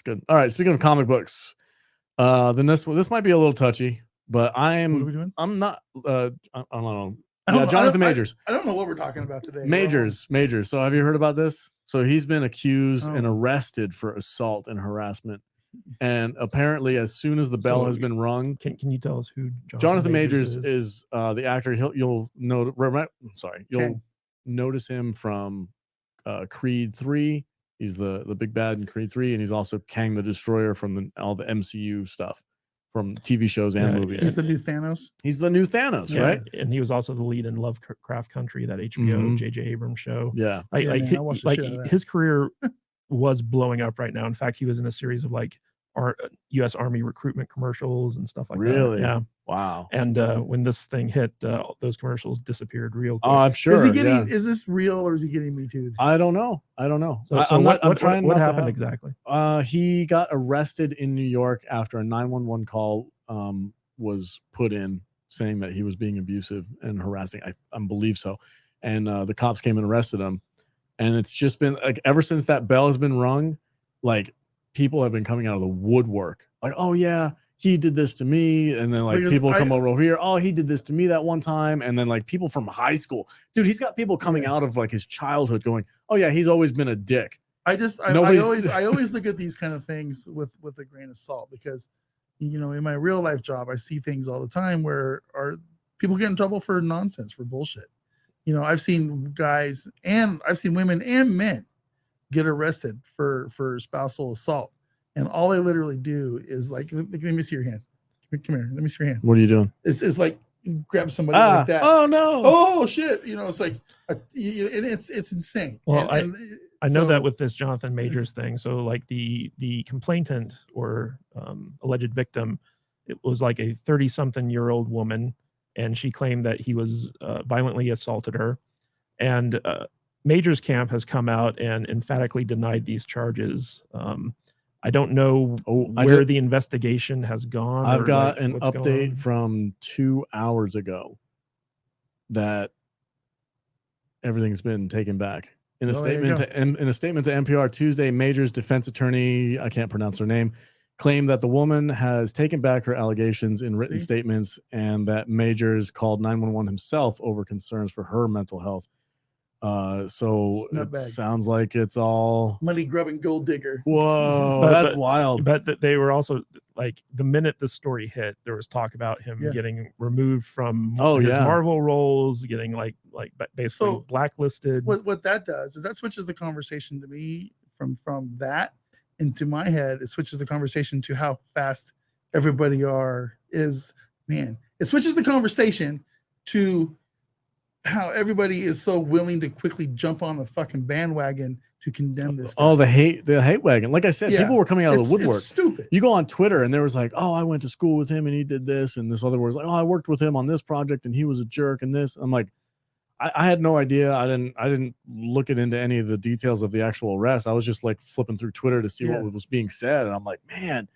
It's good. All right. Speaking of comic books, then this might be a little touchy, but What are we doing? I'm not. I don't know. Yeah, Jonathan Majors. I don't know what we're talking about today. Majors. So have you heard about this? So he's been accused and arrested for assault and harassment. And apparently, as soon as the bell has been rung, can you tell us who Jonathan Majors is the actor? You'll notice him from Creed 3. He's the big bad in Creed 3, and he's also Kang the Destroyer from all the MCU stuff, from TV shows and movies. He's the new Thanos. He's the new Thanos, right? And he was also the lead in Lovecraft Country, that HBO J.J. Abrams show. Yeah, his career was blowing up right now. In fact, he was in a series of like U.S. Army recruitment commercials and stuff like that. Really? Yeah. Wow. And when this thing hit, those commercials disappeared real quick. Oh, I'm sure. Is this real or is he getting Me Too'd? I don't know. So what happened exactly? He got arrested in New York after a 911 call was put in saying that he was being abusive and harassing. I believe so. And the cops came and arrested him. And it's just been like ever since that bell has been rung, like people have been coming out of the woodwork. Like, oh yeah, he did this to me. And then like people come over here. Oh, he did this to me that one time. And then like people from high school, dude, he's got people coming out of like his childhood going, oh yeah, he's always been a dick. I always look at these kind of things with a grain of salt, because, you know, in my real life job, I see things all the time where people get in trouble for nonsense, for bullshit. You know, I've seen guys and I've seen women and men get arrested for spousal assault. And all they literally do is like, let me see your hand. Come here. Let me see your hand. What are you doing? It's like grab somebody like that. Oh no. Oh shit. You know, it's like, it's insane. Well, I know that with this Jonathan Majors thing. So like the complainant or alleged victim, it was like a 30-something-year-old woman, and she claimed that he was violently assaulted her. And Majors Camp has come out and emphatically denied these charges. I don't know where the investigation has gone. I've got an update from 2 hours ago that everything's been taken back. In a statement to NPR Tuesday, Majors' defense attorney, I can't pronounce her name, claimed that the woman has taken back her allegations in written statements, and that Majors called 911 himself over concerns for her mental health. So it sounds like it's all money grubbing gold digger. Whoa, that's wild. But they were also like, the minute this story hit, there was talk about him getting removed from his Marvel roles, getting like basically blacklisted. What that does is that switches the conversation to me from that into my head. It switches the conversation to how fast everybody is. Man, it switches the conversation to how everybody is so willing to quickly jump on the fucking bandwagon to condemn this guy. Oh, the hate wagon. Like I said, people were coming out of the woodwork. It's stupid. You go on Twitter and there was like, oh, I went to school with him and he did this, and this other was like, oh, I worked with him on this project and he was a jerk and this. I'm like, I had no idea. I didn't look into any of the details of the actual arrest. I was just like flipping through Twitter to see what was being said, and I'm like, man,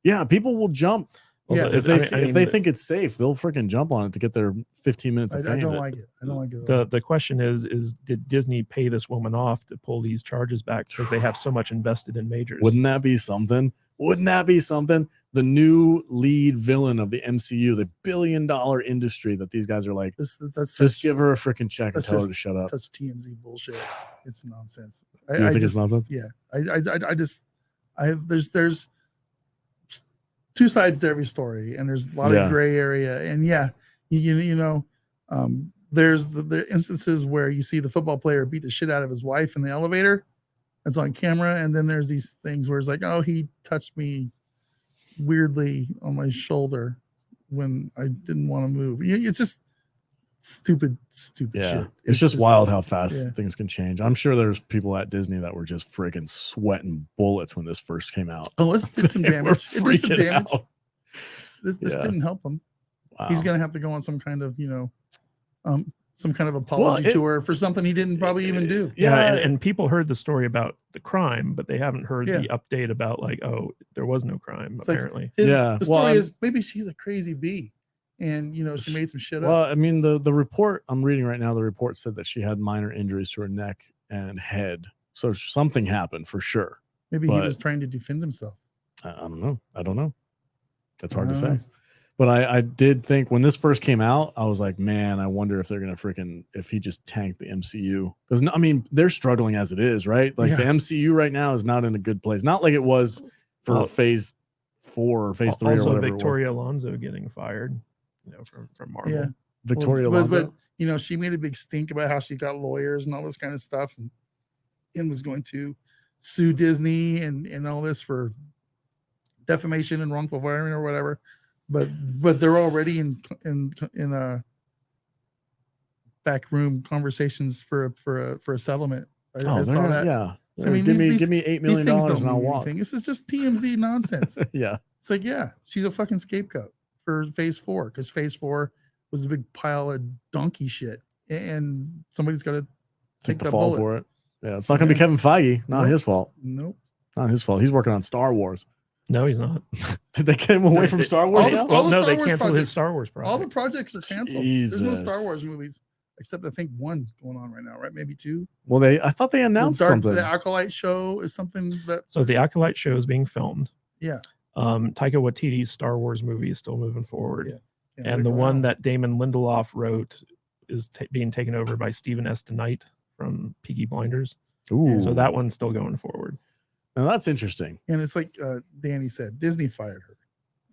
yeah, people will jump. Well, if they think it's safe, they'll freaking jump on it to get their 15 minutes of fame. I don't like it. The question is did Disney pay this woman off to pull these charges back because they have so much invested in Majors? Wouldn't that be something? The new lead villain of the MCU, the billion-dollar industry that these guys are like, just give her a freaking check and tell her to shut up. Such TMZ bullshit. It's nonsense. You think it's nonsense? Yeah. There's two sides to every story, and there's a lot of gray area. And there's the instances where you see the football player beat the shit out of his wife in the elevator. That's on camera. And then there's these things where it's like, oh, he touched me weirdly on my shoulder when I didn't want to move. It's just stupid shit. It's just wild how fast things can change. I'm sure there's people at Disney that were just freaking sweating bullets when this first came out. Oh, it did some damage. This didn't help him. Wow. He's gonna have to go on some kind of apology tour for something he didn't probably even do. Yeah, and people heard the story about the crime, but they haven't heard the update about like, oh, there was no crime apparently. The story is maybe she's a crazy bee, and she made some shit up. Well, I mean, the report I'm reading right now, the report said that she had minor injuries to her neck and head, so something happened for sure. Maybe he was trying to defend himself. I don't know. That's hard to say. But I did think when this first came out, I was like, man, I wonder if they're going to if he just tanked the MCU. Because, I mean, they're struggling as it is, right? Like the MCU right now is not in a good place. Not like it was for phase 4 or phase 3 also or whatever. Victoria Alonso getting fired, from Marvel. Yeah. Victoria Alonso. But, she made a big stink about how she got lawyers and all this kind of stuff and was going to sue Disney and all this for defamation and wrongful firing or whatever. But they're already in back room conversations for a settlement. I saw that. Yeah. I mean, give me $8 million and I'll walk. This is just TMZ nonsense. Yeah. It's like, she's a fucking scapegoat for phase 4 because phase 4 was a big pile of donkey shit, and somebody's got to take the fall for it. Yeah, it's not going to be Kevin Feige. Not his fault. Nope. Not his fault. He's working on Star Wars. No, he's not. Did they get him away from Star Wars? No, they canceled his Star Wars project. All the projects are canceled. Jesus. There's no Star Wars movies except I think 1 going on right now, right? Maybe 2. Well, I thought they announced something. The Acolyte show is something that. So the Acolyte show is being filmed. Yeah. Taika Waititi's Star Wars movie is still moving forward. Yeah. And the one that Damon Lindelof wrote is being taken over by Stephen S. DeKnight from Peaky Blinders. Ooh. So that one's still going forward. Now that's interesting. And it's like Danny said, Disney fired her.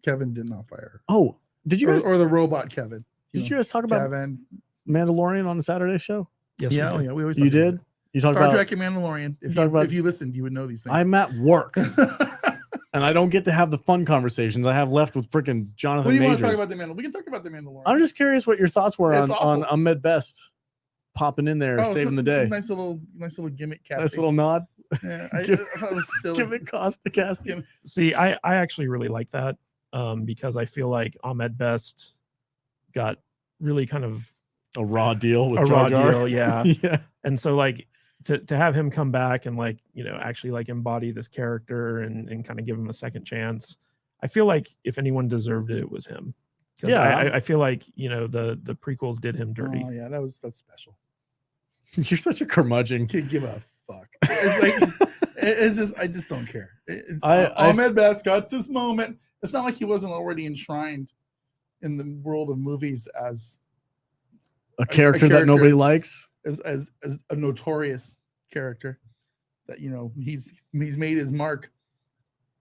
Kevin did not fire her. Oh, did you guys or the robot Kevin? Did you guys talk about Kevin Mandalorian on the Saturday show? Yes. Yeah, we always. You did. You talked Star about Trek and Mandalorian. If you listened, you would know these things. I'm at work. And I don't get to have the fun conversations I have left with freaking Jonathan What do you Majors. want to talk about the Mandalorian? We can talk about the Mandalorian. I'm just curious what your thoughts were It's on Ahmed Best popping in there, saving the day. Nice little gimmick casting. Nice little nod. Yeah, I thought it was silly. Gimmick casting. See, I actually really like that because I feel like Ahmed Best got really kind of a raw deal with Jar Jar. Yeah. Yeah. And so like to have him come back and actually embody this character and kind of give him a second chance. I feel like if anyone deserved it, it was him. Yeah. I feel like, the prequels did him dirty. Oh yeah, that's special. You're such a curmudgeon. Can't give a fuck. I just don't care. Ahmed Best got this moment. It's not like he wasn't already enshrined in the world of movies as a character that nobody likes. As a notorious character that he's made his mark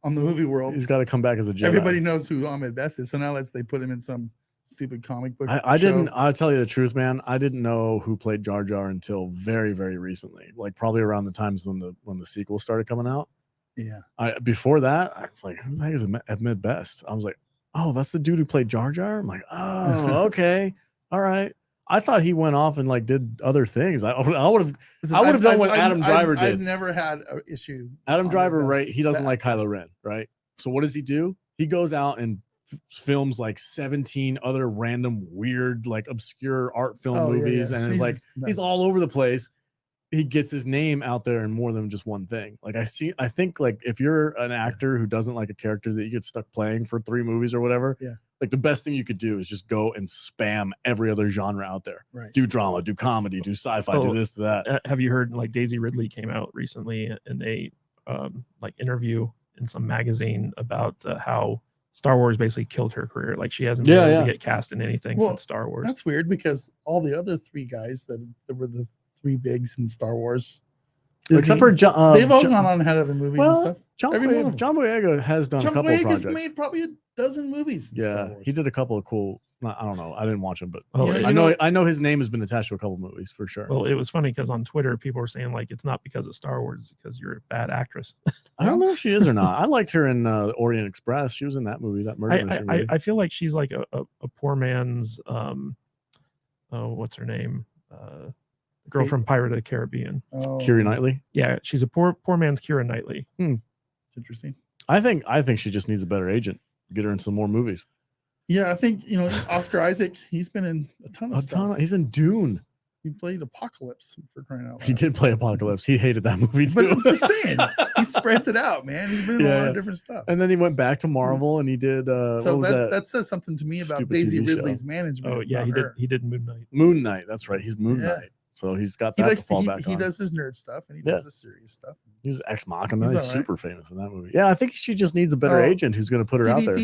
on the movie world. He's got to come back as a Jedi. Everybody knows who Ahmed Best is, so now they put him in some stupid comic book. I'll tell you the truth, man. I didn't know who played Jar Jar until very, very recently. Like probably around the times when the sequel started coming out. Yeah. Before that, I was like, who the heck is Ahmed Best? I was like, oh, that's the dude who played Jar Jar. I'm like, oh, okay, all right. I thought he went off and did other things. I would have done what Adam Driver did. I've never had an issue. Adam Driver, right? He doesn't like Kylo Ren, right? So what does he do? He goes out and films 17 other random, weird, obscure art film movies, and he's all over the place. He gets his name out there in more than just one thing. I think if you're an actor who doesn't like a character that you get stuck playing for 3 movies or whatever, the best thing you could do is just go and spam every other genre out there. Right. Do drama, do comedy, do sci-fi, do this, do that. Have you heard Daisy Ridley came out recently in a interview in some magazine about how Star Wars basically killed her career. She hasn't been able to get cast in anything since Star Wars. That's weird because all the other 3 guys that were the 3 bigs in Star Wars, Disney, except for John, they've all gone on ahead of the movies and stuff. John Boyega has done a couple of projects. Has made probably a dozen movies. Yeah, he did a couple of cool. I don't know. I didn't watch him, but I know his name has been attached to a couple of movies for sure. Well, it was funny because on Twitter people were saying it's not because of Star Wars, it's because you're a bad actress. I don't know if she is or not. I liked her in Orient Express. She was in that movie, that murder mystery movie. I feel like she's like a poor man's what's her name? Girl from Pirate of the Caribbean. Keira Knightley. Yeah, she's a poor man's Keira Knightley. It's interesting. I think she just needs a better agent. Get her in some more movies. Yeah, I think Oscar Isaac. He's been in a ton of stuff. He's in Dune. He played Apocalypse for crying out loud. He did play Apocalypse. He hated that movie too. But I'm just saying, he spreads it out, man. He's been in a lot of different stuff. And then he went back to Marvel and he did. So that says something to me about Daisy Ridley's management. Oh yeah, he did Moon Knight. Moon Knight. That's right. He's Moon Knight. So he's got He that likes to fall back he on. does his nerd stuff and he Yeah. does the serious stuff. He's Ex Machina. He's He's all right. super famous in that movie. Yeah, I think she just needs a better Oh. agent who's going to put her out there.